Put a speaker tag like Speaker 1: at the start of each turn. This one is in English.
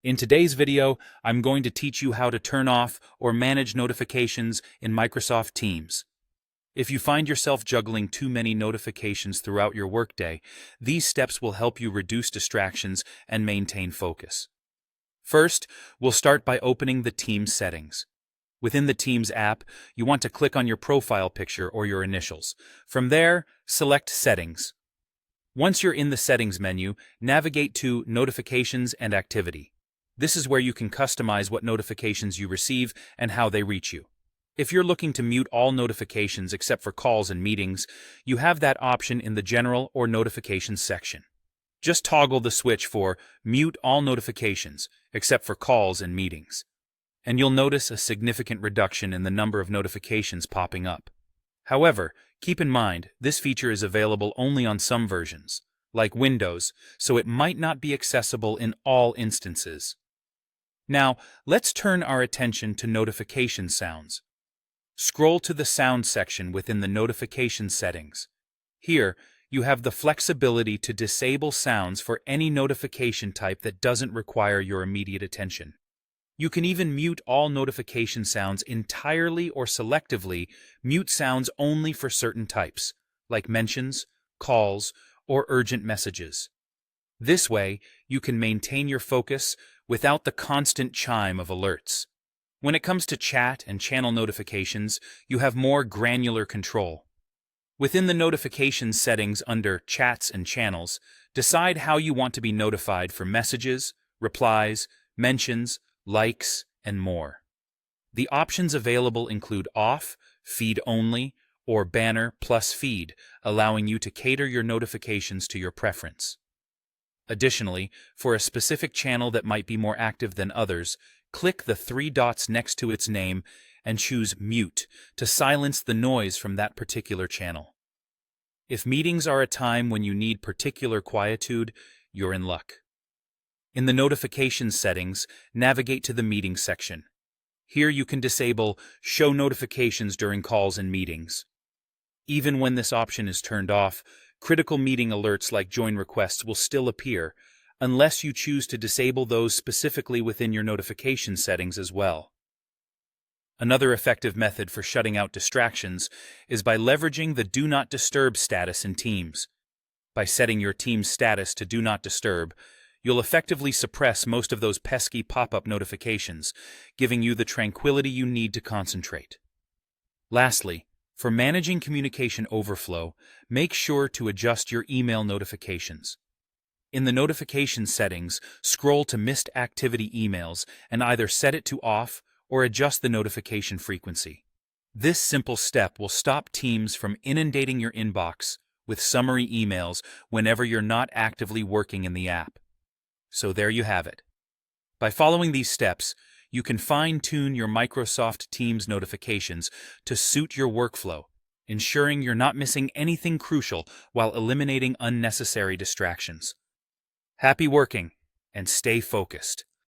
Speaker 1: In today's video, I'm going to teach you how to turn off or manage notifications in Microsoft Teams. If you find yourself juggling too many notifications throughout your workday, these steps will help you reduce distractions and maintain focus. First, we'll start by opening the Teams settings. Within the Teams app, you want to click on your profile picture or your initials. From there, select Settings. Once you're in the Settings menu, navigate to Notifications and Activity. This is where you can customize what notifications you receive and how they reach you. If you're looking to mute all notifications except for calls and meetings, you have that option in the General or Notifications section. Just toggle the switch for Mute All Notifications except for calls and meetings, and you'll notice a significant reduction in the number of notifications popping up. However, keep in mind, this feature is available only on some versions, like Windows, so it might not be accessible in all instances. Now, let's turn our attention to notification sounds. Scroll to the Sound section within the Notification settings. Here, you have the flexibility to disable sounds for any notification type that doesn't require your immediate attention. You can even mute all notification sounds entirely or selectively mute sounds only for certain types, like mentions, calls, or urgent messages. This way, you can maintain your focus without the constant chime of alerts. When it comes to chat and channel notifications, you have more granular control. Within the notifications settings under Chats and Channels, decide how you want to be notified for messages, replies, mentions, likes, and more. The options available include Off, Feed Only, or Banner plus Feed, allowing you to cater your notifications to your preference. Additionally, for a specific channel that might be more active than others, click the three dots next to its name and choose Mute to silence the noise from that particular channel. If meetings are a time when you need particular quietude, you're in luck. In the Notifications settings, navigate to the Meetings section. Here you can disable Show Notifications during calls and meetings. Even when this option is turned off, critical meeting alerts like join requests will still appear, unless you choose to disable those specifically within your notification settings as well. Another effective method for shutting out distractions is by leveraging the Do Not Disturb status in Teams. By setting your Teams status to Do Not Disturb, you'll effectively suppress most of those pesky pop-up notifications, giving you the tranquility you need to concentrate. Lastly, for managing communication overflow, make sure to adjust your email notifications. In the notification settings, scroll to Missed Activity Emails and either set it to Off or adjust the notification frequency. This simple step will stop Teams from inundating your inbox with summary emails whenever you're not actively working in the app. So there you have it. By following these steps, you can fine-tune your Microsoft Teams notifications to suit your workflow, ensuring you're not missing anything crucial while eliminating unnecessary distractions. Happy working, and stay focused.